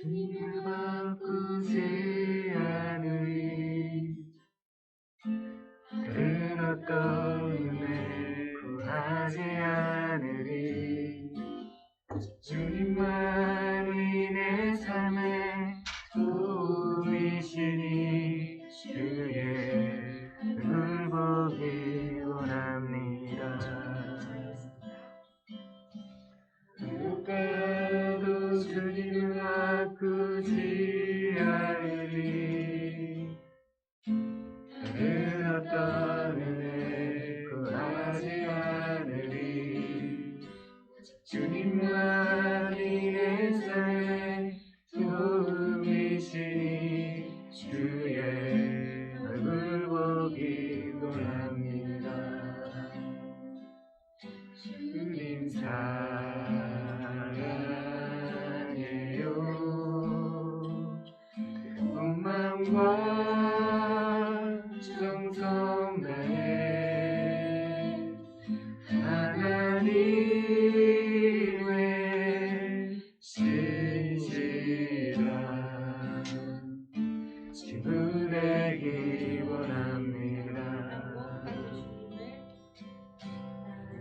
주님을 바꾸지 않으리. 다른 어떤 은혜 구하지 않으리. 주님만이 내 삶의 도움이시니 주의 얼굴 보기 원합니다. 누가도 주님을 바꾸지 않으리. 다른 어떤 은혜 구하지 않으리. 주님만이 내 삶의 도움이시니 주의 얼굴 보기 원합니다. 주님 사랑해요. 온 마음과 정성 다해 하나님의 신실한 친구 되기 원합니다.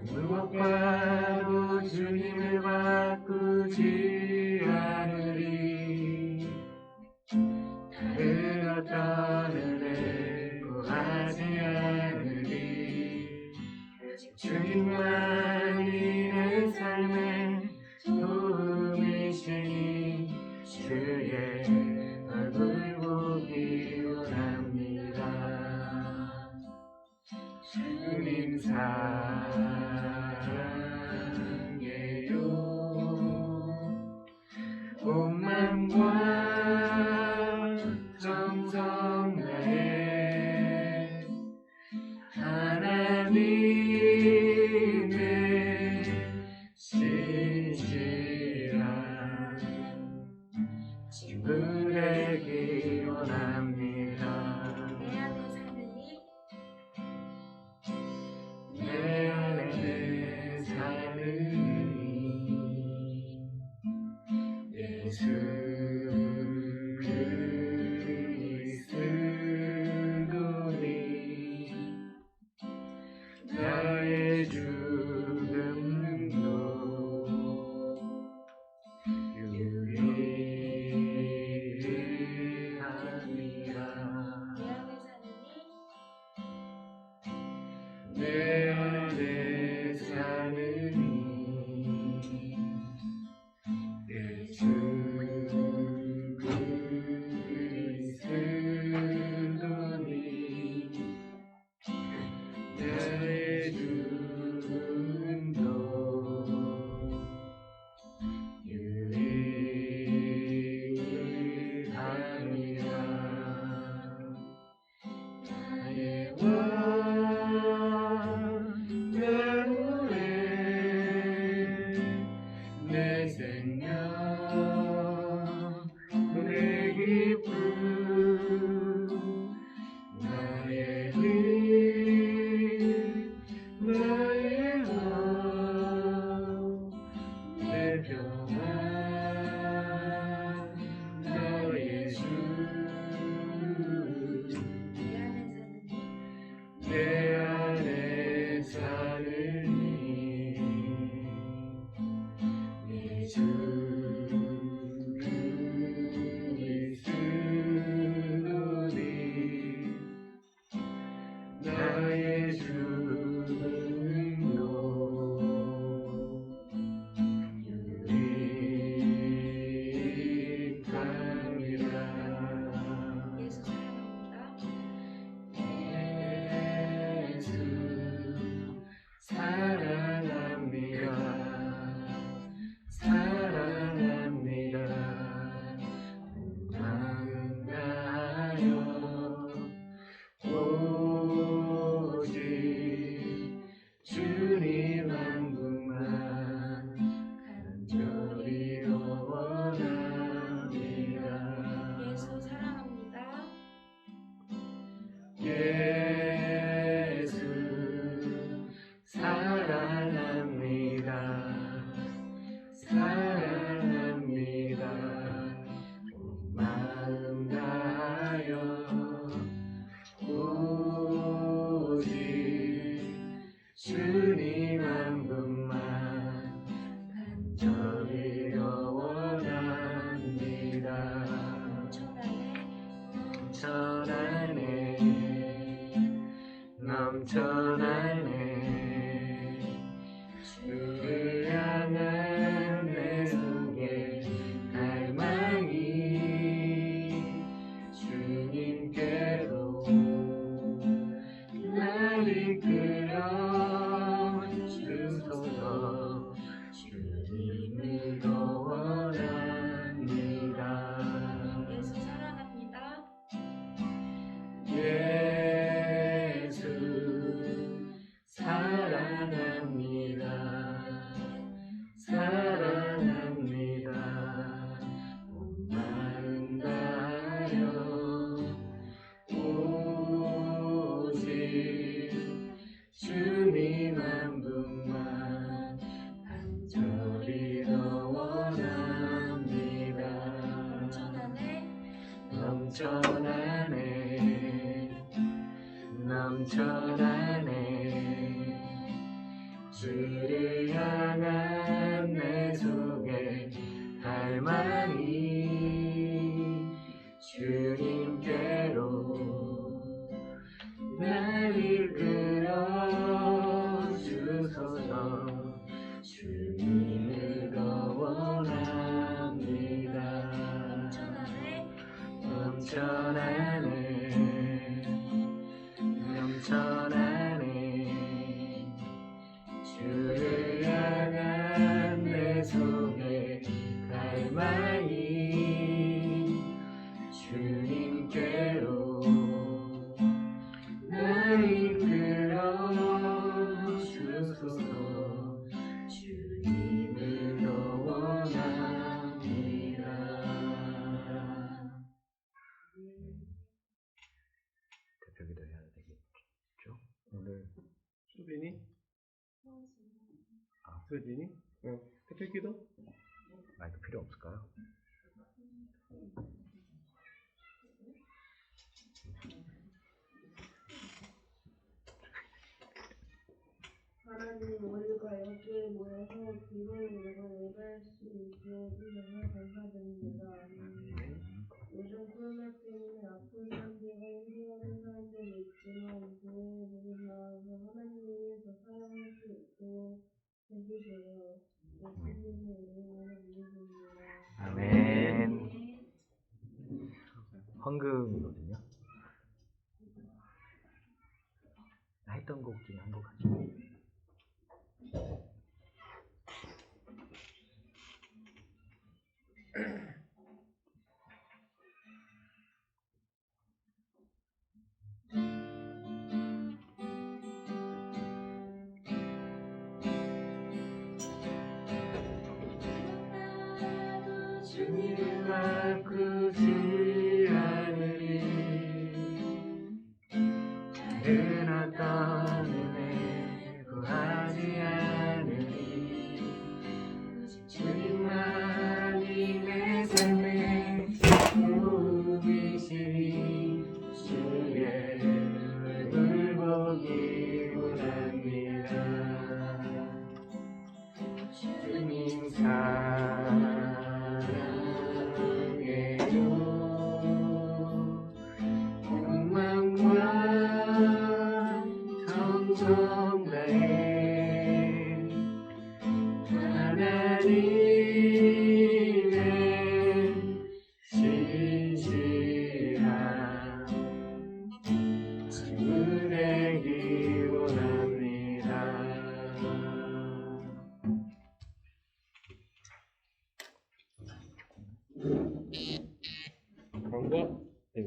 무엇과도 주님을 바꾸지 않으리. 다른 어떤 은혜 구하지 않으리. 주님만이 내 삶의 도움이시니 주의 얼굴 보기 원합니다. 주님 사랑해요. 온 마음과 정성 다해 하나님의 신실한 친구 되기 원합니다. 내 안에 사느니 예수 그리스도니 나의 죽음도 유일함이라. 내 안에 사느니 예수 그리스도니 나의 죽음도 유일함이라. 나의 왕 내 노래 내 생명 내 기쁨 나의 힘 나의 맘 내 평안 너의 주 내 안에 사느니 예수 그리스도니 나의 죽음도 유익함이라. 예수 사랑합니다. 사랑합니다. 넘쳐나네 넘쳐나네 주를 향한 내 속에 갈망이 주님께로 날 이끌어 주소서 주님을 더 원합니다 넘쳐나네 넘쳐나네 주를 향한 내 속에 갈망이 주님께로 날 이끌어 주소서 주님을 더 원합니다. 대표기도 해야 되겠죠? 오늘 수빈이? 수빈이? 대표기도? 마이크 필요 없을까요? 하나님, 우리가 이렇게 모여서 기도를 드리고 예배할 수 있게 해주셔서 감사드립니다. 요즘 코로나 때문에 아픈 사람들과 힘들어하는 사람들이 있지만 교회에 모두 나와서 하나님을 더 사랑할 수 있도록 해주세요. 예수님의 이름으로 기도드립니다. 아멘. 헌금이거든요. 했던 곡 중에 한 곡 하죠. 주님을 바꾸지 않으리 다른 어떤 은혜 구하지 않으리 주님만이 내 삶의 도움이시니 주의 얼굴 보기 원합니다 주님 정다해 하나님의 신실한 친구 되기 원합니다. 광고? 네.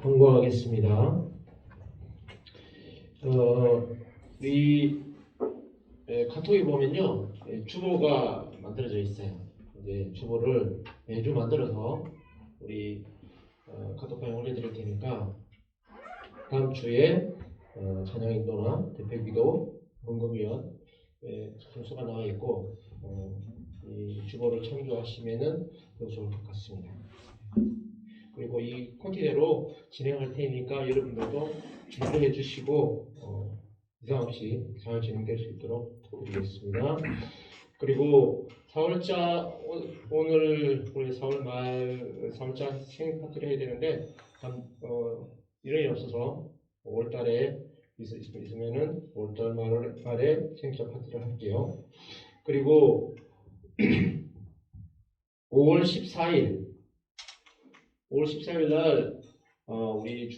광고하겠습니다. 우리 카톡에 보면요, 주보가 만들어져 있어요. 이제 주보를 매주 만들어서 우리 카톡방에 올려드릴 테니까 다음 주에 찬양인도나 대표기도, 헌금위원 순서가 나와 있고 이 주보를 참조하시면은 더 좋을 것 같습니다. 그리고 이 콘티대로 진행할 테니까 여러분들도 준비해 주시고 이상 없이 잘 진행될 수 있도록 부탁드리겠습니다. 그리고 4월자 오늘 우리 4월 말 4월자 생일 파티를 해야 되는데 인원이 없어서 5월달에 있으면은 5월달 말에 생일자 파티를 할게요. 그리고 5월 14일 날 우리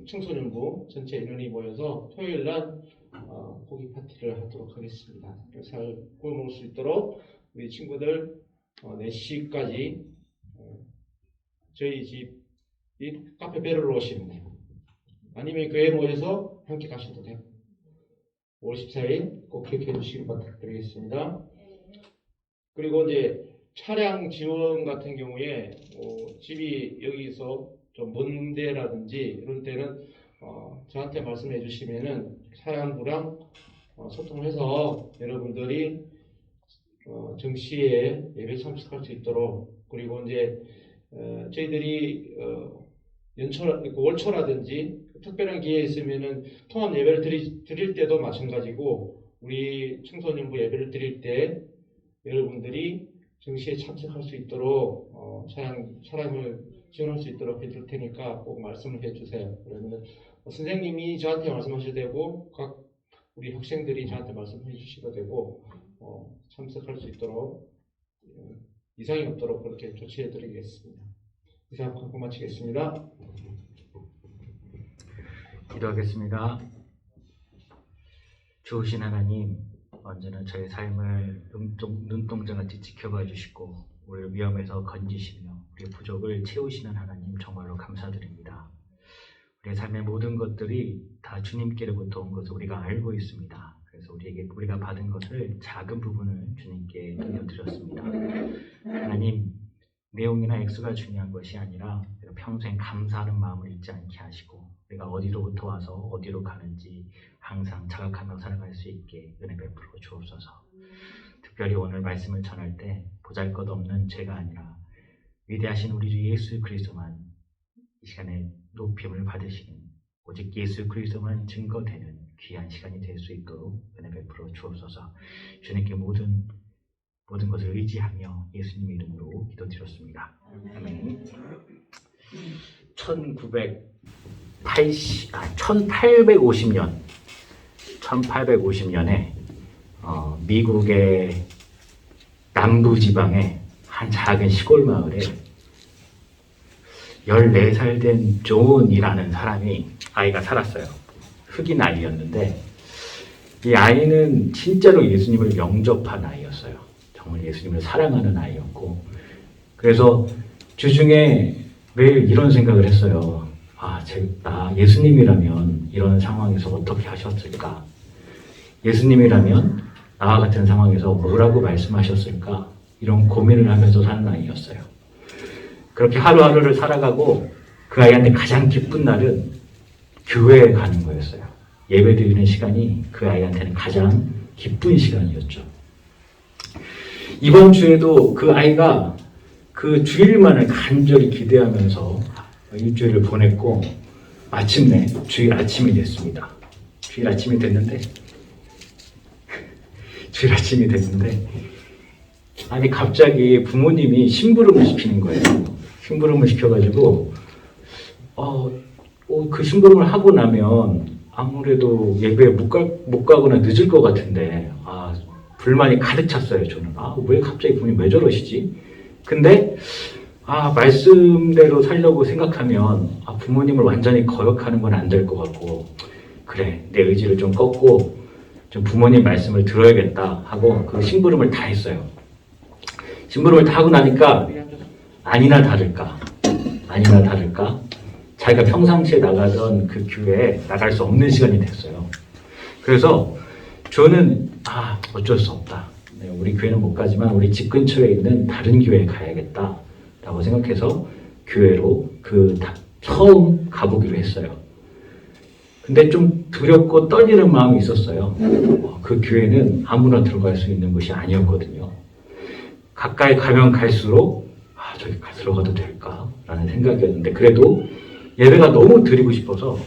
청소년부 전체 인원이 모여서 토요일 날 고기 파티를 하도록 하겠습니다. 잘 구워 먹을 수 있도록 우리 친구들 4시까지 저희 집이 카페 베르로 오시면 돼요. 아니면 교회에 모여서 함께 가셔도 돼요. 5월 14일 꼭 기억해 주시길 부탁드리겠습니다. 그리고 이제 차량 지원 같은 경우에 집이 여기서 좀 먼 데라든지 이런 때는 저한테 말씀해 주시면은 차량부랑 소통을 해서 여러분들이 정시에 예배 참석할 수 있도록, 그리고 이제 저희들이 월초라든지 특별한 기회 있으면은 통합 예배를 드릴 때도 마찬가지고, 우리 청소년부 예배를 드릴 때 여러분들이 정시에 참석할 수 있도록 사랑을 지원할 수 있도록 해줄 테니까 꼭 말씀을 해주세요. 그러면 선생님이 저한테 말씀하셔도 되고, 각 우리 학생들이 저한테 말씀해 주셔도 되고, 참석할 수 있도록 이상이 없도록 그렇게 조치해 드리겠습니다. 이상 하고 마치겠습니다. 기도하겠습니다. 좋으신 하나님, 언제나 저의 삶을 눈동자같이 지켜봐 주시고 우리를 위험에서 건지시며 우리의 부족을 채우시는 하나님, 정말로 감사드립니다. 우리의 삶의 모든 것들이 다 주님께로부터 온 것을 우리가 알고 있습니다. 그래서 우리가 받은 것을 작은 부분을 주님께 돌려드렸습니다. 하나님, 내용이나 액수가 중요한 것이 아니라 평생 감사하는 마음을 잊지 않게 하시고 우리가 어디로부터 와서 어디로 가는지 항상 자각하며 살아갈 수 있게 은혜 베풀어 주옵소서. 특별히 오늘 말씀을 전할 때 보잘것없는 죄가 아니라 위대하신 우리 주 예수 그리스도만 이 시간에 높임을 받으시는, 오직 예수 그리스도만 증거되는 귀한 시간이 될 수 있도록 은혜 베풀어 주옵소서. 주님께 모든 것을 의지하며 예수님의 이름으로 기도드렸습니다. 아멘. 1850년에 미국의 남부 지방의 한 작은 시골 마을에 14살 된 존이라는 아이가 살았어요. 흑인 아이였는데 이 아이는 진짜로 예수님을 영접한 아이였어요. 정말 예수님을 사랑하는 아이였고, 그래서 주중에 매일 이런 생각을 했어요. 나 예수님이라면 이런 상황에서 어떻게 하셨을까? 예수님이라면 나와 같은 상황에서 뭐라고 말씀하셨을까? 이런 고민을 하면서 사는 아이였어요. 그렇게 하루하루를 살아가고 그 아이한테 가장 기쁜 날은 교회에 가는 거였어요. 예배드리는 시간이 그 아이한테는 가장 기쁜 시간이었죠. 이번 주에도 그 아이가 그 주일만을 간절히 기대하면서 일주일을 보냈고, 마침내 주일 아침이 됐습니다. 주일 아침이 됐는데 아니 갑자기 부모님이 심부름을 시키는 거예요. 심부름을 시켜가지고 그 심부름을 하고 나면 아무래도 예배에 못 가거나 늦을 것 같은데 불만이 가득 찼어요. 저는 왜 갑자기 부모님 왜 저러시지? 근데 말씀대로 살려고 생각하면 부모님을 완전히 거역하는 건 안 될 것 같고, 그래 내 의지를 좀 꺾고 좀 부모님 말씀을 들어야겠다 하고 그 심부름을 다 했어요. 심부름을 다 하고 나니까 아니나 다를까 자기가 평상시에 나가던 그 교회에 나갈 수 없는 시간이 됐어요. 그래서 저는 어쩔 수 없다. 우리 교회는 못 가지만 우리 집 근처에 있는 다른 교회에 가야겠다라고 생각해서 교회로 처음 가보기로 했어요. 근데 좀 두렵고 떨리는 마음이 있었어요. 그 교회는 아무나 들어갈 수 있는 곳이 아니었거든요. 가까이 가면 갈수록 저기 들어가도 될까라는 생각이었는데, 그래도 예배가 너무 드리고 싶어서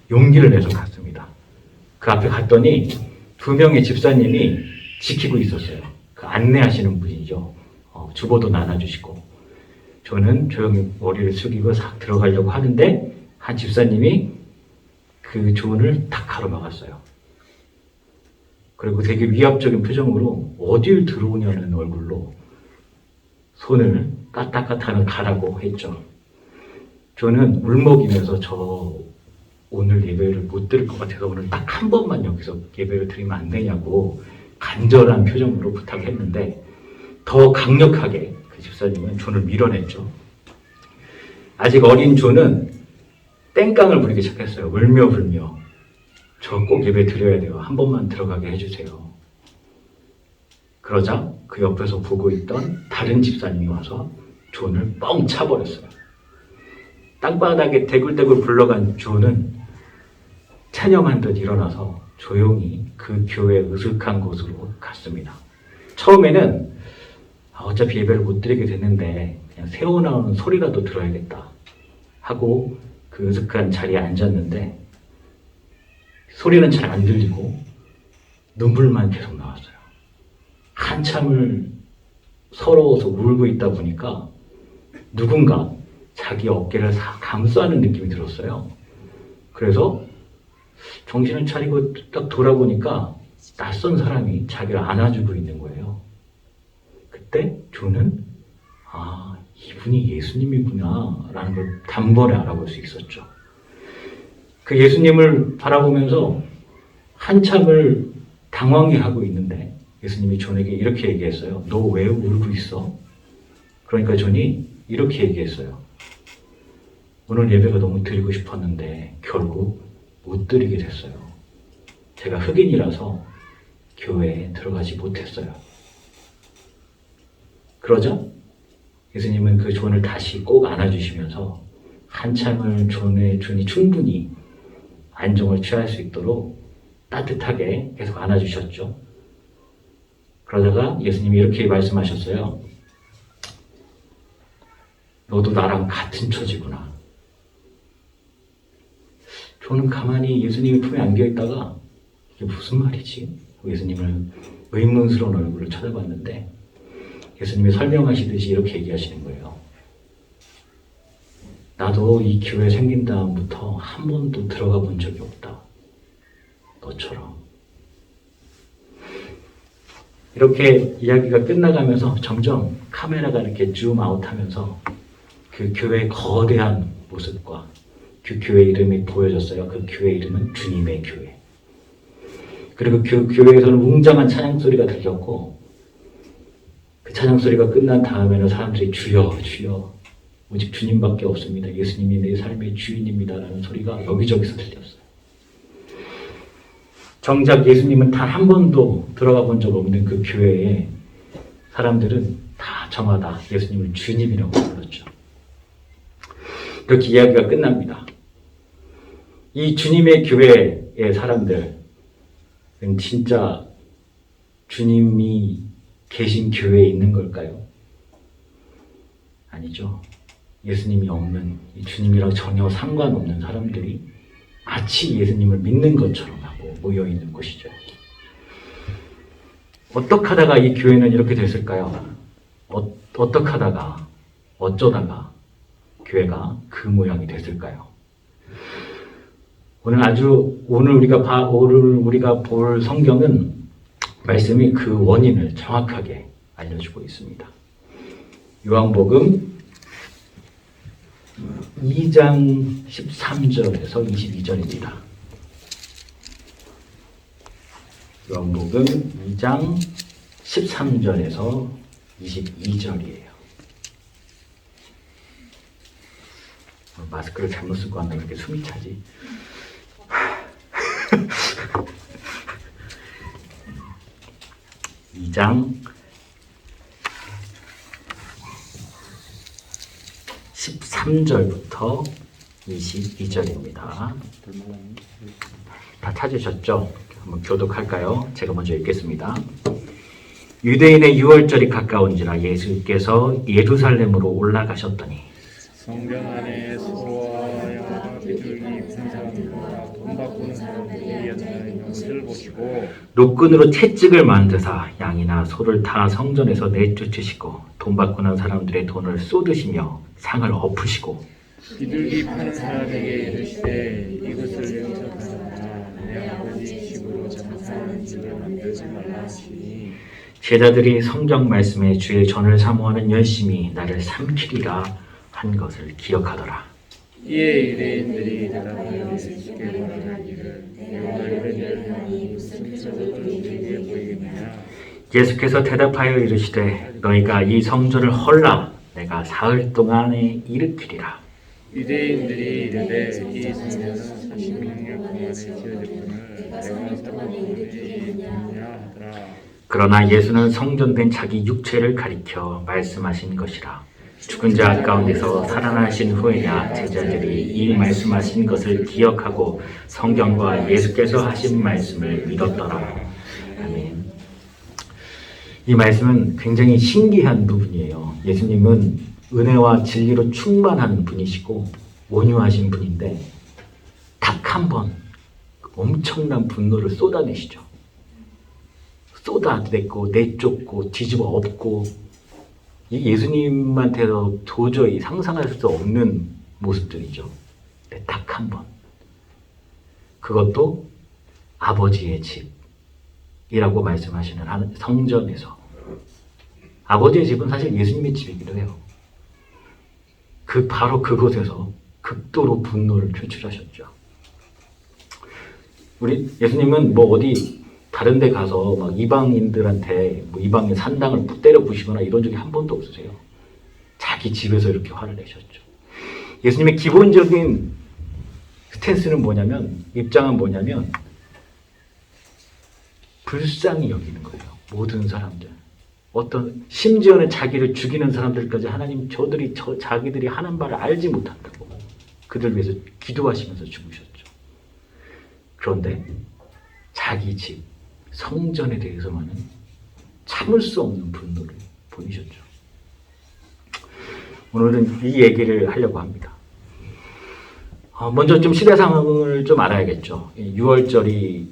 용기를 내서 갔습니다. 그 앞에 갔더니 2명의 집사님이 지키고 있었어요. 그 안내하시는 분이죠. 주보도 나눠주시고, 저는 조용히 머리를 숙이고 싹 들어가려고 하는데 한 집사님이 그 존을 탁 가로막았어요. 그리고 되게 위압적인 표정으로 어딜 들어오냐는 얼굴로 손을 까딱까딱 가라고 했죠. 저는 울먹이면서 오늘 예배를 못 드릴 것 같아서 오늘 딱 한 번만 여기서 예배를 드리면 안 되냐고 간절한 표정으로 부탁했는데, 더 강력하게 그 집사님은 존을 밀어냈죠. 아직 어린 존은 땡깡을 부리기 시작했어요. 울며 불며. 저 꼭 예배 드려야 돼요. 한 번만 들어가게 해주세요. 그러자 그 옆에서 보고 있던 다른 집사님이 와서 존을 뻥 차버렸어요. 땅바닥에 대굴대굴 굴러간 존은 체념한 듯 일어나서 조용히 그 교회 으슥한 곳으로 갔습니다. 처음에는 어차피 예배를 못 드리게 됐는데 그냥 새어나오는 소리라도 들어야겠다 하고 그 으슥한 자리에 앉았는데 소리는 잘 안 들리고 눈물만 계속 나왔어요. 한참을 서러워서 울고 있다 보니까 누군가 자기 어깨를 감싸는 느낌이 들었어요. 그래서 정신을 차리고 딱 돌아보니까 낯선 사람이 자기를 안아주고 있는 거예요. 그때 조는 이분이 예수님이구나 라는 걸 단번에 알아볼 수 있었죠. 그 예수님을 바라보면서 한참을 당황해하고 있는데 예수님이 존에게 이렇게 얘기했어요. 너 왜 울고 있어? 그러니까 존이 이렇게 얘기했어요. 오늘 예배가 너무 드리고 싶었는데 결국 못 드리게 됐어요. 제가 흑인이라서 교회에 들어가지 못했어요. 그러자 예수님은 그 존을 다시 꼭 안아주시면서 한참을 존이 충분히 안정을 취할 수 있도록 따뜻하게 계속 안아주셨죠. 그러다가 예수님이 이렇게 말씀하셨어요. 너도 나랑 같은 처지구나. 존은 가만히 예수님의 품에 안겨있다가 이게 무슨 말이지? 예수님을 의문스러운 얼굴을 쳐다봤는데 예수님이 설명하시듯이 이렇게 얘기하시는 거예요. 나도 이 교회 생긴 다음부터 한 번도 들어가 본 적이 없다. 너처럼. 이렇게 이야기가 끝나가면서 점점 카메라가 이렇게 줌아웃 하면서 그 교회의 거대한 모습과 그 교회 이름이 보여졌어요. 그 교회 이름은 주님의 교회. 그리고 그 교회에서는 웅장한 찬양 소리가 들렸고 그 찬양 소리가 끝난 다음에는 사람들이 주여 주여 오직 주님밖에 없습니다. 예수님이 내 삶의 주인입니다. 라는 소리가 여기저기서 들렸어요. 정작 예수님은 단 한 번도 들어가 본 적 없는 그 교회에 사람들은 다 저마다 예수님을 주님이라고 불렀죠. 이렇게 이야기가 끝납니다. 이 주님의 교회의 사람들은 진짜 주님이 계신 교회에 있는 걸까요? 아니죠. 예수님이 없는 이 주님이랑 전혀 상관없는 사람들이 마치 예수님을 믿는 것처럼 하고 모여있는 곳이죠. 어떻게 하다가 이 교회는 이렇게 됐을까요? 어떻게 하다가 어쩌다가 교회가 그 모양이 됐을까요? 오늘 우리가 볼 성경은 말씀이 그 원인을 정확하게 알려주고 있습니다. 요한복음 2장 13절에서 22절입니다. 요한복음 2장 13절에서 22절이에요. 마스크를 잘못 쓰고 왔나 이렇게 숨이 차지. 2장 13절부터 22절입니다. 다 찾으셨죠? 한번 교독할까요? 제가 먼저 읽겠습니다. 유대인의 유월절이 가까운지라 예수께서 예루살렘으로 올라가셨더니 성전 안에 서로하여 비둘기 입은 사람들과 돈 바꾸는 사람들이 앉아있는 것을 보시고 노끈으로 채찍을 만드사 양이나 소를 다 성전에서 내쫓으시고 돈 바꾸는 사람들의 돈을 쏟으시며 상을 엎으시고 비둘기 파는 사람에게 이르시되 이것을 용서하라 내 아버지 집으로 장사하는 집을 만들지 말라 하시니 제자들이 성경 말씀에 주의 전을 사모하는 열심히 나를 삼키리라 한 것을 기억하더라. 이에 유대인들이 대답하여 예수께 말하기를 내가 이런 일을 하니 무슨 표적을 우리에게 보이겠느냐. 예수께서 대답하여 이르시되 너희가 이 성전을 헐라 내가 사흘 동안에 일으키리라. 유대인들이 이르되 이 성전은 40년 동안에 지어졌거늘 내가 3일 동안에 일으키겠느냐 하더라. 그러나 예수는 성전된 자기 육체를 가리켜 말씀하신 것이라. 죽은 자 가운데서 살아나신 후에야 제자들이 이 말씀하신 것을 기억하고 성경과 예수께서 하신 말씀을 믿었더라. 아멘. 이 말씀은 굉장히 신기한 부분이에요. 예수님은 은혜와 진리로 충만한 분이시고 온유하신 분인데 딱 한 번 엄청난 분노를 쏟아내시죠. 쏟아냈고 내쫓고 뒤집어 엎고 이 예수님한테서 도저히 상상할 수 없는 모습들이죠. 딱 한 번. 그것도 아버지의 집이라고 말씀하시는 성전에서. 아버지의 집은 사실 예수님의 집이기도 해요. 바로 그곳에서 극도로 분노를 표출하셨죠. 우리 예수님은 뭐 어디 다른 데 가서 막 이방인들한테 뭐 이방인 산당을 때려 부시거나 이런 적이 한 번도 없으세요. 자기 집에서 이렇게 화를 내셨죠. 예수님의 기본적인 스탠스는 뭐냐면, 입장은 뭐냐면 불쌍히 여기는 거예요. 모든 사람들. 심지어는 자기를 죽이는 사람들까지 하나님 자기들이 하는 바를 알지 못한다고 그들 위해서 기도하시면서 죽으셨죠. 그런데 자기 집, 성전에 대해서만은 참을 수 없는 분노를 보이셨죠. 오늘은 이 얘기를 하려고 합니다. 먼저 좀 시대 상황을 좀 알아야겠죠. 6월절이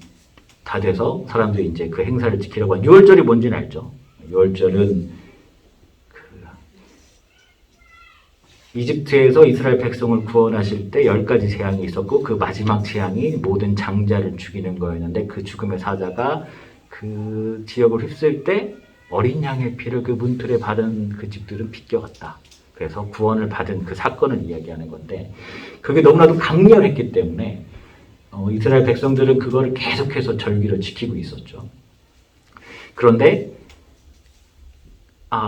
다 돼서 사람들이 이제 그 행사를 지키려고 하는 6월절이 뭔지는 알죠. 6월절은 이집트에서 이스라엘 백성을 구원하실 때 10가지 재앙이 있었고 그 마지막 재앙이 모든 장자를 죽이는 거였는데 그 죽음의 사자가 그 지역을 휩쓸 때 어린 양의 피를 그 문틀에 받은 그 집들은 비껴갔다. 그래서 구원을 받은 그 사건을 이야기하는 건데 그게 너무나도 강렬했기 때문에 이스라엘 백성들은 그거를 계속해서 절기로 지키고 있었죠. 그런데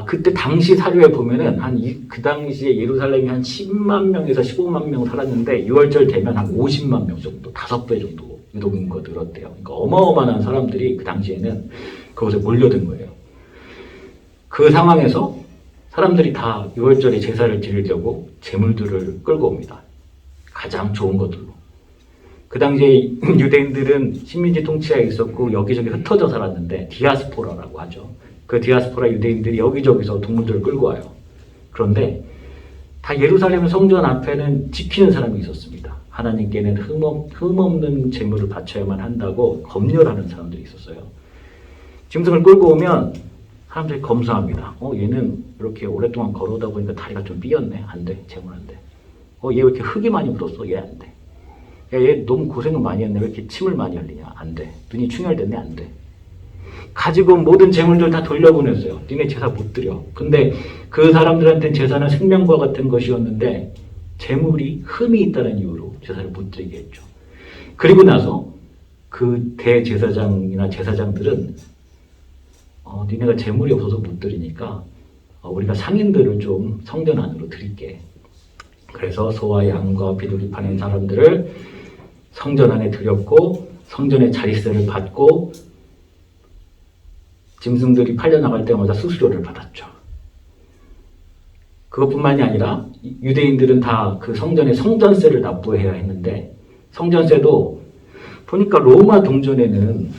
그때 당시 사료에 보면은 그 당시에 예루살렘이 한 10만 명에서 15만 명 살았는데 6월절 되면 한 50만 명 정도, 5배 정도 유동인거 늘었대요. 그러니까 어마어마한 사람들이 그 당시에는 그곳에 몰려든 거예요. 그 상황에서 사람들이 다 6월절에 제사를 드리려고 제물들을 끌고 옵니다. 가장 좋은 것들로. 그 당시에 유대인들은 식민지 통치하에 있었고 여기저기 흩어져 살았는데 디아스포라라고 하죠. 그 디아스포라 유대인들이 여기저기서 동물들을 끌고 와요. 그런데 다 예루살렘 성전 앞에는 지키는 사람이 있었습니다. 하나님께는 흠없는 제물을 바쳐야만 한다고 검열하는 사람들이 있었어요. 짐승을 끌고 오면 사람들이 검사합니다. 얘는 이렇게 오랫동안 걸어오다 보니까 다리가 좀 삐었네. 안 돼. 제물 안 돼. 얘 왜 이렇게 흙이 많이 묻었어? 얘 안 돼. 야, 얘 너무 고생을 많이 했네. 왜 이렇게 침을 많이 흘리냐? 안 돼. 눈이 충혈됐네. 안 돼. 가지고 온 모든 재물들 다 돌려보냈어요. 니네 제사 못 드려. 근데 그 사람들한테는 제사는 생명과 같은 것이었는데 재물이 흠이 있다는 이유로 제사를 못 드리게 했죠. 그리고 나서 그 대제사장이나 제사장들은 니네가 재물이 없어서 못 드리니까 우리가 상인들을 좀 성전 안으로 드릴게. 그래서 소와 양과 비둘기 파는 사람들을 성전 안에 들였고 성전의 자릿세를 받고 짐승들이 팔려나갈 때마다 수수료를 받았죠. 그것뿐만이 아니라 유대인들은 다 그 성전에 성전세를 납부해야 했는데 성전세도 보니까 로마 동전에는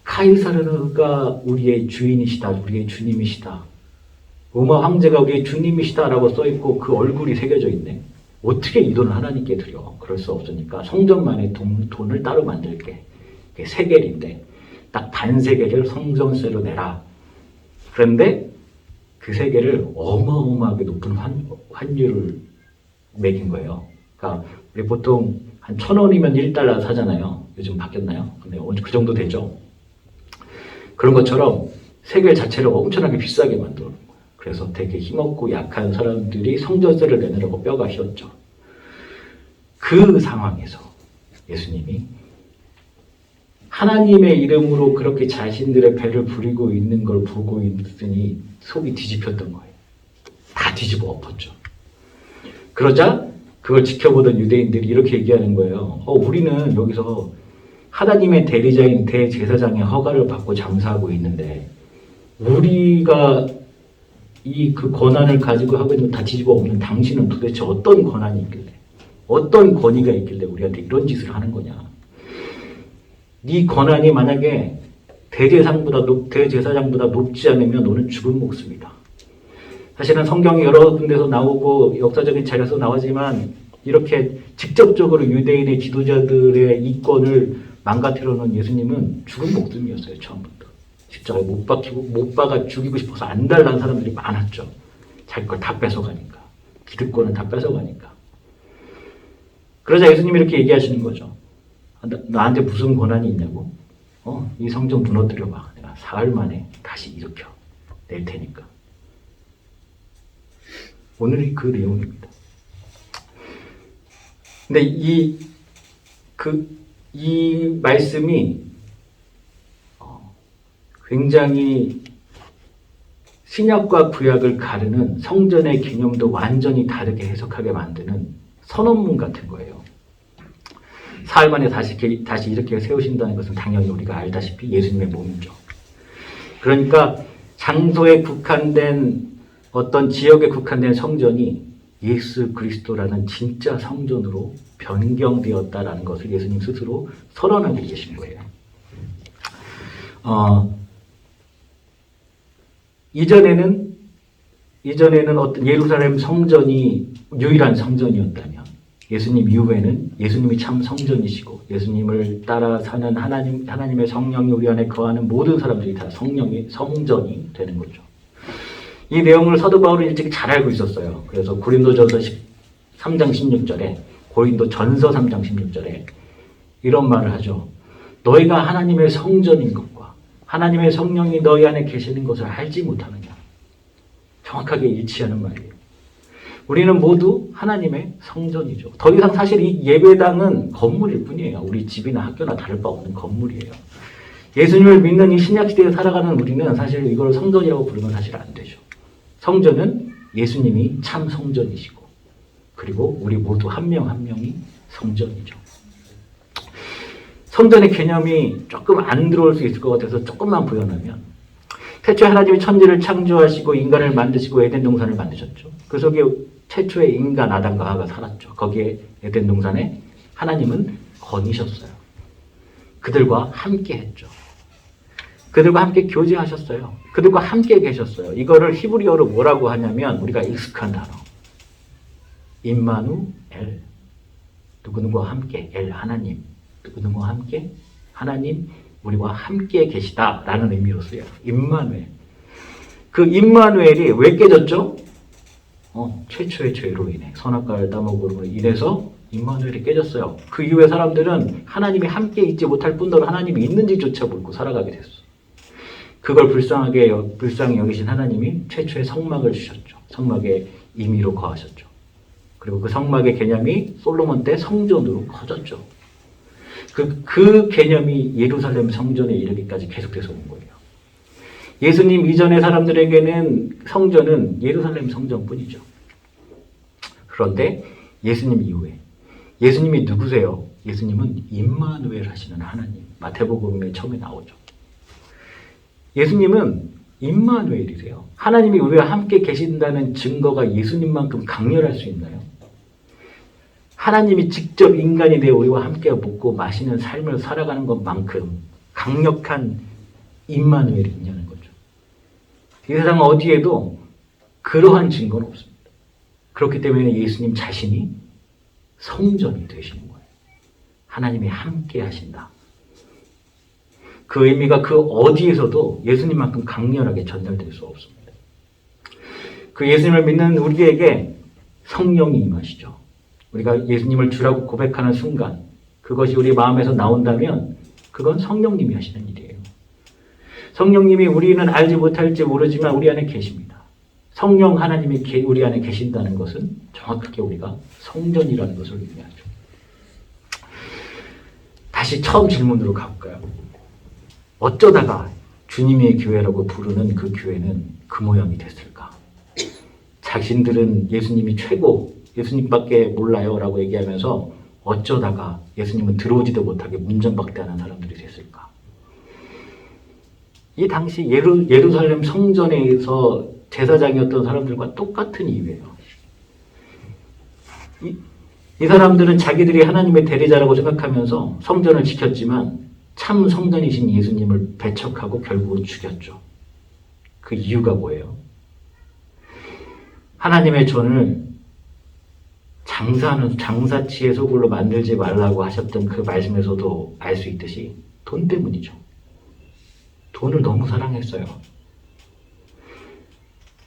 카이사르가 우리의 주인이시다, 우리의 주님이시다, 로마 황제가 우리의 주님이시다라고 써있고 그 얼굴이 새겨져 있네. 어떻게 이 돈을 하나님께 드려? 그럴 수 없으니까 성전만의 돈을 따로 만들게. 그게 세겔인데 딱 반세겔을 성전세로 내라. 그런데 그 세겔을 어마어마하게 높은 환율을 매긴 거예요. 그러니까 우리 보통 한 1,000원이면 1달러 사잖아요. 요즘 바뀌었나요? 근데 그 정도 되죠. 그런 것처럼 세겔 자체를 엄청나게 비싸게 만들어 놓은 거예요. 그래서 되게 힘없고 약한 사람들이 성전세를 내느라고 뼈가 휘었죠. 그 상황에서 예수님이 하나님의 이름으로 그렇게 자신들의 배를 부리고 있는 걸 보고 있으니 속이 뒤집혔던 거예요. 다 뒤집어 엎었죠. 그러자 그걸 지켜보던 유대인들이 이렇게 얘기하는 거예요. 우리는 여기서 하나님의 대리자인 대제사장의 허가를 받고 장사하고 있는데 우리가 이 그 권한을 가지고 하고 있는 다 뒤집어 엎는 당신은 도대체 어떤 권한이 있길래, 어떤 권위가 있길래 우리한테 이런 짓을 하는 거냐. 네 권한이 만약에 대제사장보다 높지 않으면 너는 죽은 목숨이다. 사실은 성경이 여러 군데서 나오고 역사적인 자료에서 나오지만 이렇게 직접적으로 유대인의 지도자들의 이권을 망가뜨려 놓은 예수님은 죽은 목숨이었어요. 처음부터. 십자가에 못 박아 죽이고 싶어서 안달난 사람들이 많았죠. 자기 걸 다 뺏어가니까. 기득권을 다 뺏어가니까. 그러자 예수님이 이렇게 얘기하시는 거죠. 나한테 무슨 권한이 있냐고? 이 성전 무너뜨려봐. 내가 사흘 만에 다시 일으켜 낼 테니까. 오늘이 그 내용입니다. 근데 이 말씀이 굉장히 신약과 구약을 가르는 성전의 개념도 완전히 다르게 해석하게 만드는 선언문 같은 거예요. 사흘 만에 다시 이렇게 세우신다는 것은 당연히 우리가 알다시피 예수님의 몸이죠. 그러니까 장소에 국한된 어떤 지역에 국한된 성전이 예수 그리스도라는 진짜 성전으로 변경되었다라는 것을 예수님 스스로 선언하고 계신 거예요. 이전에는 어떤 예루살렘 성전이 유일한 성전이었다면 예수님 이후에는 예수님이 참 성전이시고 예수님을 따라 사는 하나님의 성령이 우리 안에 거하는 모든 사람들이 다 성전이 되는 거죠. 이 내용을 사도 바울은 일찍이 잘 알고 있었어요. 그래서 고린도전서 3장 16절에 고린도전서 3장 16절에 이런 말을 하죠. 너희가 하나님의 성전인 것과 하나님의 성령이 너희 안에 계시는 것을 알지 못하느냐. 정확하게 일치하는 말이에요. 우리는 모두 하나님의 성전이죠. 더 이상 사실 이 예배당은 건물일 뿐이에요. 우리 집이나 학교나 다를 바 없는 건물이에요. 예수님을 믿는 이 신약시대에 살아가는 우리는 사실 이걸 성전이라고 부르면 사실 안 되죠. 성전은 예수님이 참 성전이시고 그리고 우리 모두 한 명 한 명이 성전이죠. 성전의 개념이 조금 안 들어올 수 있을 것 같아서 조금만 부연하면 태초에 하나님이 천지를 창조하시고 인간을 만드시고 에덴 동산을 만드셨죠. 그 속에 최초의 인간 아담과 하와가 살았죠. 거기에 에덴 동산에 하나님은 거니셨어요. 그들과 함께 했죠. 그들과 함께 교제하셨어요. 그들과 함께 계셨어요. 이거를 히브리어로 뭐라고 하냐면 우리가 익숙한 단어. 임마누엘. 누구누구와 함께 하나님. 누구누구와 함께 하나님 우리와 함께 계시다라는 의미로 쓰여요. 임마누엘. 그 임마누엘이 왜 깨졌죠? 최초의 죄로 인해 선악과를 따먹음으로 인해서 임마누엘이 깨졌어요. 그 이후에 사람들은 하나님이 함께 있지 못할 뿐더러 하나님이 있는지조차 모르고 살아가게 됐어요. 그걸 불쌍히 여기신 하나님이 최초의 성막을 주셨죠. 성막의 임의로 거하셨죠. 그리고 그 성막의 개념이 솔로몬 때 성전으로 커졌죠. 그 개념이 예루살렘 성전에 이르기까지 계속돼서 온 거예요. 예수님 이전의 사람들에게는 성전은 예루살렘 성전뿐이죠. 그런데 예수님 이후에 예수님이 누구세요? 예수님은 임마누엘 하시는 하나님. 마태복음에 처음에 나오죠. 예수님은 임마누엘이세요. 하나님이 우리와 함께 계신다는 증거가 예수님만큼 강렬할 수 있나요? 하나님이 직접 인간이 되어 우리와 함께 먹고 마시는 삶을 살아가는 것만큼 강력한 임마누엘이 있냐는 거죠. 이 세상 어디에도 그러한 증거는 없습니다. 그렇기 때문에 예수님 자신이 성전이 되시는 거예요. 하나님이 함께 하신다. 그 의미가 그 어디에서도 예수님만큼 강렬하게 전달될 수 없습니다. 그 예수님을 믿는 우리에게 성령이 임하시죠. 우리가 예수님을 주라고 고백하는 순간 그것이 우리 마음에서 나온다면 그건 성령님이 하시는 일이에요. 성령님이 우리는 알지 못할지 모르지만 우리 안에 계십니다. 성령 하나님이 우리 안에 계신다는 것은 정확하게 우리가 성전이라는 것을 의미하죠. 다시 처음 질문으로 가볼까요? 어쩌다가 주님의 교회라고 부르는 그 교회는 그 모양이 됐을까? 자신들은 예수님이 최고, 예수님밖에 몰라요 라고 얘기하면서 어쩌다가 예수님은 들어오지도 못하게 문전박대하는 사람들이 됐을까? 이 당시 예루살렘 성전에서 제사장이었던 사람들과 똑같은 이유예요. 이 사람들은 자기들이 하나님의 대리자라고 생각하면서 성전을 지켰지만 참 성전이신 예수님을 배척하고 결국은 죽였죠. 그 이유가 뭐예요? 하나님의 전을 장사치의 소굴로 만들지 말라고 하셨던 그 말씀에서도 알 수 있듯이 돈 때문이죠. 돈을 너무 사랑했어요.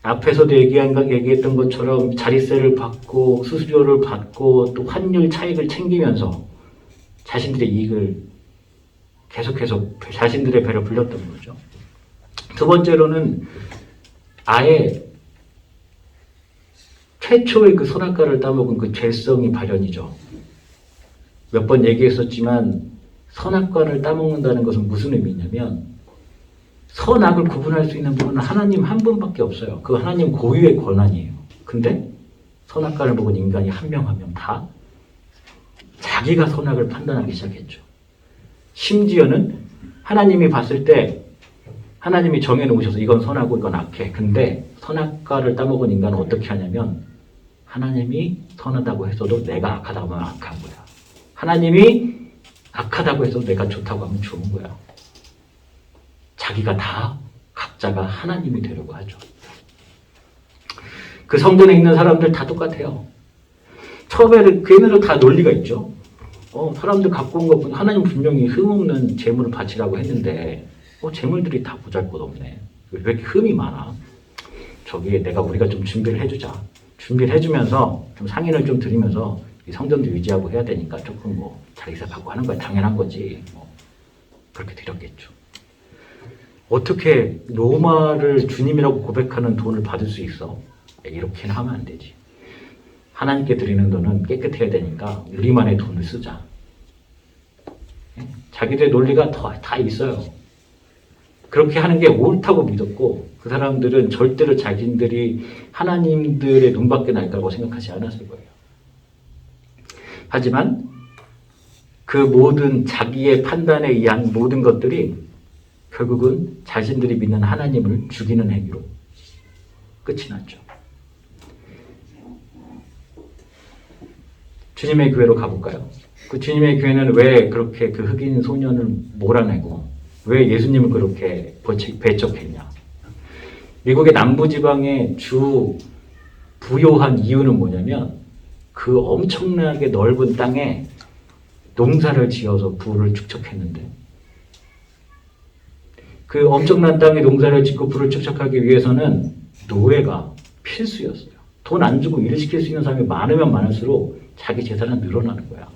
앞에서도 얘기했던 것처럼 자릿세를 받고 수수료를 받고 또 환율 차익을 챙기면서 자신들의 이익을 계속해서 자신들의 배를 불렸던 거죠. 두 번째로는 아예 최초의 그 선악과를 따먹은 그 죄성이 발현이죠. 몇 번 얘기했었지만 선악과를 따먹는다는 것은 무슨 의미냐면 선악을 구분할 수 있는 분은 하나님 한 분밖에 없어요. 그 하나님 고유의 권한이에요. 근데 선악과를 먹은 인간이 한 명 한 명 다 자기가 선악을 판단하기 시작했죠. 심지어는 하나님이 봤을 때 하나님이 정해놓으셔서 이건 선하고 이건 악해. 근데 선악과를 따먹은 인간은 어떻게 하냐면 하나님이 선하다고 했어도 내가 악하다고 하면 악한 거야. 하나님이 악하다고 해서 내가 좋다고 하면 좋은 거야. 자기가 다 각자가 하나님이 되려고 하죠. 그 성전에 있는 사람들 다 똑같아요. 처음에는 걔네들 다 논리가 있죠. 사람들 갖고 온 거 하나님 분명히 흠없는 재물을 바치라고 했는데 재물들이 다 보잘것없네. 왜 이렇게 흠이 많아? 우리가 좀 준비를 해주자. 준비를 해주면서 좀 상인을 좀 드리면서 이 성전도 유지하고 해야 되니까 조금 자리세 받고 하는 거야. 당연한 거지. 그렇게 드렸겠죠. 어떻게 로마를 주님이라고 고백하는 돈을 받을 수 있어? 이렇게는 하면 안 되지. 하나님께 드리는 돈은 깨끗해야 되니까 우리만의 돈을 쓰자. 자기들의 논리가 다 있어요. 그렇게 하는 게 옳다고 믿었고 그 사람들은 절대로 자신들이 하나님들의 눈밖에 날 거라고 생각하지 않았을 거예요. 하지만 그 모든 자기의 판단에 의한 모든 것들이 결국은 자신들이 믿는 하나님을 죽이는 행위로 끝이 났죠. 주님의 교회로 가볼까요? 그 주님의 교회는 왜 그렇게 그 흑인 소년을 몰아내고 왜 예수님을 그렇게 배척했냐? 미국의 남부지방의 주 부요한 이유는 뭐냐면 그 엄청나게 넓은 땅에 농사를 지어서 부를 축적했는데 그 엄청난 땅에 농사를 짓고 부를 축적하기 위해서는 노예가 필수였어요. 돈 안 주고 일을 시킬 수 있는 사람이 많으면 많을수록 자기 재산은 늘어나는 거야.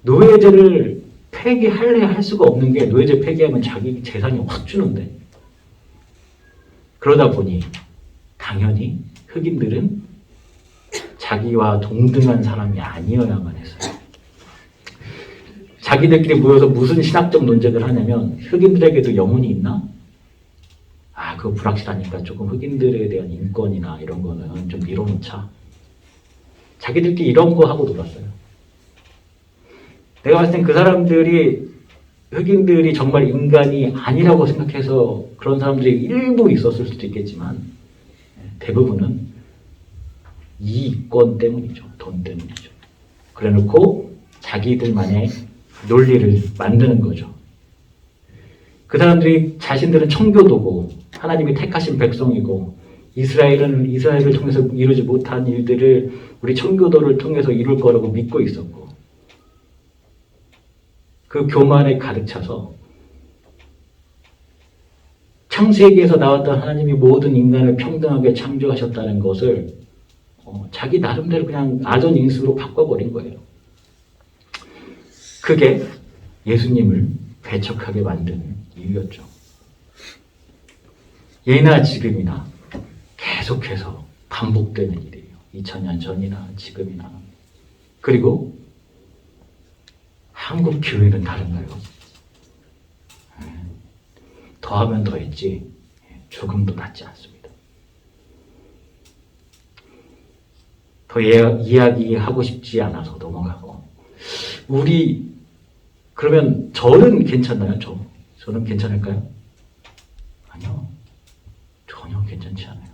노예제를 폐기할래 할 수가 없는 게 노예제 폐기하면 자기 재산이 확 주는데 그러다 보니 당연히 흑인들은 자기와 동등한 사람이 아니어야만 했어요. 자기들끼리 모여서 무슨 신학적 논쟁을 하냐면 흑인들에게도 영혼이 있나? 그거 불확실하니까 조금 흑인들에 대한 인권이나 이런 거는 좀 밀어놓자. 자기들끼리 이런 거 하고 놀았어요. 내가 봤을 땐 그 사람들이 흑인들이 정말 인간이 아니라고 생각해서 그런 사람들이 일부 있었을 수도 있겠지만 대부분은 이익권 때문이죠. 돈 때문이죠. 그래놓고 자기들만의 논리를 만드는 거죠. 그 사람들이 자신들은 청교도고 하나님이 택하신 백성이고 이스라엘을 통해서 이루지 못한 일들을 우리 청교도를 통해서 이룰 거라고 믿고 있었고 그 교만에 가득 차서 창세기에서 나왔던 하나님이 모든 인간을 평등하게 창조하셨다는 것을 자기 나름대로 그냥 아전인수로 바꿔버린 거예요. 그게 예수님을 배척하게 만든 이유였죠. 예나 지금이나 계속해서 반복되는 일이에요. 2000년 전이나 지금이나. 그리고 한국 교회는 다른가요? 더하면 더했지 조금도 낫지 않습니다. 더 이야기하고 싶지 않아서 넘어가고 그러면 저는 괜찮나요? 저는 괜찮을까요? 아니요. 전혀 괜찮아요. 괜찮지 않아요?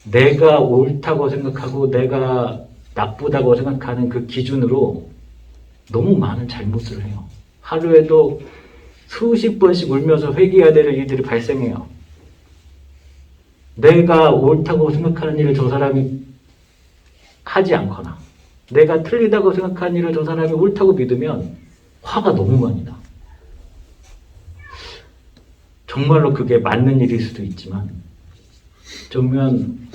내가 옳다고 생각하고 내가 나쁘다고 생각하는 그 기준으로 너무 많은 잘못을 해요. 하루에도 수십 번씩 울면서 회개해야 될 일들이 발생해요. 내가 옳다고 생각하는 일을 저 사람이 하지 않거나 내가 틀리다고 생각하는 일을 저 사람이 옳다고 믿으면 화가 너무 많이 나. 정말로 그게 맞는 일일 수도 있지만 어쩌면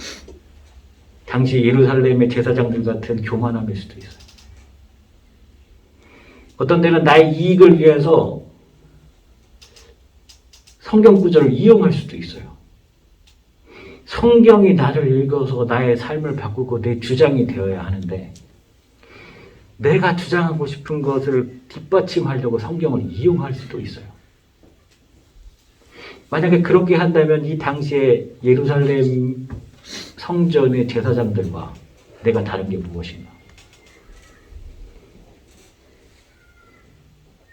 당시 예루살렘의 제사장들 같은 교만함일 수도 있어요. 어떤 때는 나의 이익을 위해서 성경 구절을 이용할 수도 있어요. 성경이 나를 읽어서 나의 삶을 바꾸고 내 주장이 되어야 하는데 내가 주장하고 싶은 것을 뒷받침하려고 성경을 이용할 수도 있어요. 만약에 그렇게 한다면 이 당시에 예루살렘 성전의 제사장들과 내가 다른 게 무엇인가?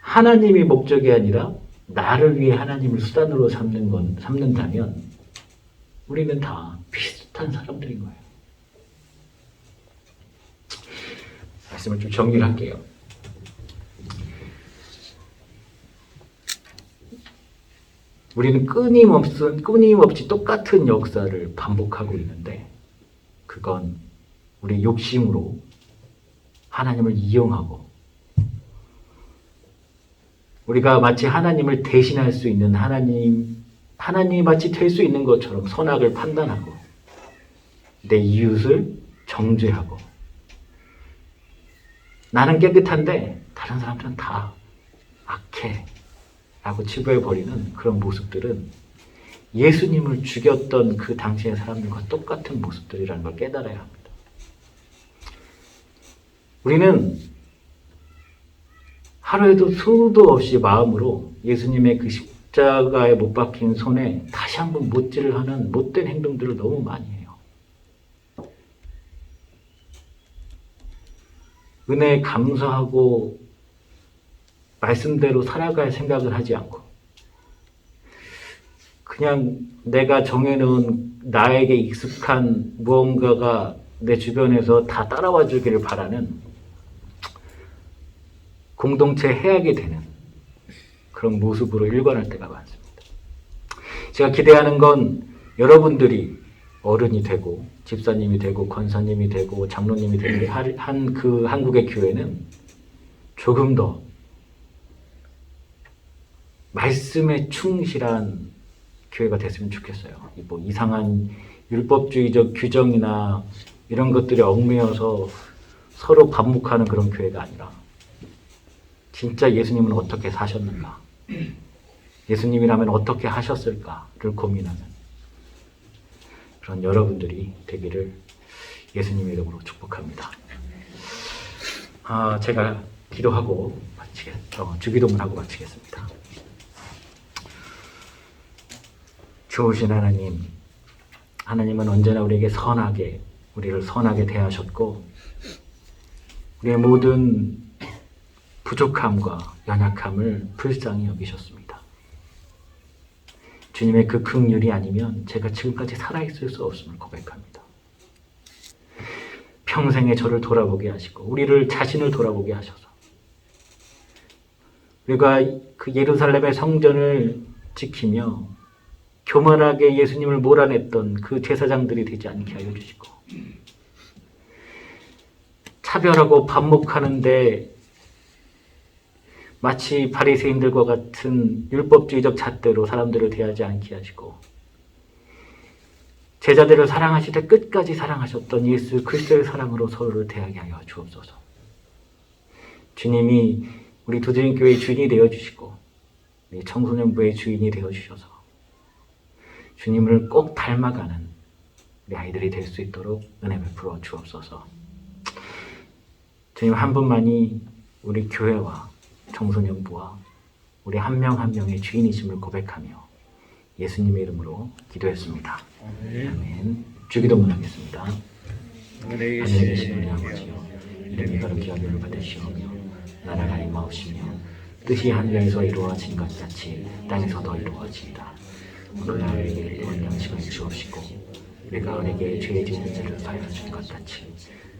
하나님이 목적이 아니라 나를 위해 하나님을 수단으로 삼는다면 우리는 다 비슷한 사람들인 거예요. 말씀을 좀 정리를 할게요. 우리는 끊임없이 똑같은 역사를 반복하고 있는데 그건 우리 욕심으로 하나님을 이용하고 우리가 마치 하나님을 대신할 수 있는 하나님이 마치 될 수 있는 것처럼 선악을 판단하고 내 이웃을 정죄하고 나는 깨끗한데 다른 사람들은 다 악해 라고 치부해버리는 그런 모습들은 예수님을 죽였던 그 당시의 사람들과 똑같은 모습들이라는 걸 깨달아야 합니다. 우리는 하루에도 수도 없이 마음으로 예수님의 그 십자가에 못 박힌 손에 다시 한번 못질을 하는 못된 행동들을 너무 많이 해요. 은혜에 감사하고 말씀대로 살아갈 생각을 하지 않고 그냥 내가 정해놓은 나에게 익숙한 무언가가 내 주변에서 다 따라와 주기를 바라는 공동체 해악이 되는 그런 모습으로 일관할 때가 많습니다. 제가 기대하는 건 여러분들이 어른이 되고 집사님이 되고 권사님이 되고 장로님이 되는 한 그 한국의 교회는 조금 더 말씀에 충실한 교회가 됐으면 좋겠어요. 뭐 이상한 율법주의적 규정이나 이런 것들에 얽매여서 서로 반목하는 그런 교회가 아니라 진짜 예수님은 어떻게 사셨는가? 예수님이라면 어떻게 하셨을까를 고민하는 그런 여러분들이 되기를 예수님의 이름으로 축복합니다. 제가 기도하고 주기도문 하고 마치겠습니다. 좋으신 하나님, 하나님은 언제나 우리에게 우리를 선하게 대하셨고 우리의 모든 부족함과 연약함을 불쌍히 여기셨습니다. 주님의 그 긍휼이 아니면 제가 지금까지 살아있을 수 없음을 고백합니다. 평생에 저를 돌아보게 하시고 우리를 자신을 돌아보게 하셔서 우리가 그 예루살렘의 성전을 지키며 교만하게 예수님을 몰아냈던 그 제사장들이 되지 않게 하여 주시고 차별하고 반목하는데 마치 바리새인들과 같은 율법주의적 잣대로 사람들을 대하지 않게 하시고 제자들을 사랑하시되 끝까지 사랑하셨던 예수 그리스도의 사랑으로 서로를 대하게 하여 주옵소서. 주님이 우리 두드림교회의 주인이 되어주시고 우리 청소년부의 주인이 되어주셔서 주님을 꼭 닮아가는 우리 아이들이 될 수 있도록 은혜 베풀어 주옵소서. 주님 한 분만이 우리 교회와 청소년부와 우리 한 명 한 명의 주인이심을 고백하며 예수님의 이름으로 기도했습니다. 아멘. 주기도문 하겠습니다. 하늘에 계신 우리 아버지여, 이름이 거룩히 여김을 받으시오며 나라가 임하옵시며 뜻이 하늘에서 이루어진 것 같이 땅에서도 이루어지이다. 오늘날 우리에게 일용 양식을 주옵시고 우리가 우리에게 죄 지은 자를 사하여 준 것 같이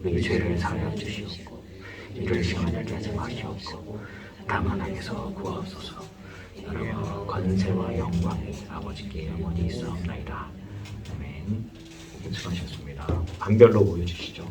우리 죄를 사하여 주시옵고 이를 시험하게 하지 마시옵고 다만 악에서 구하옵소서. 나라와 권세와 영광이 아버지께 영원히 있사옵나이다. 아멘. 수고하셨습니다. 반별로 보여주시죠.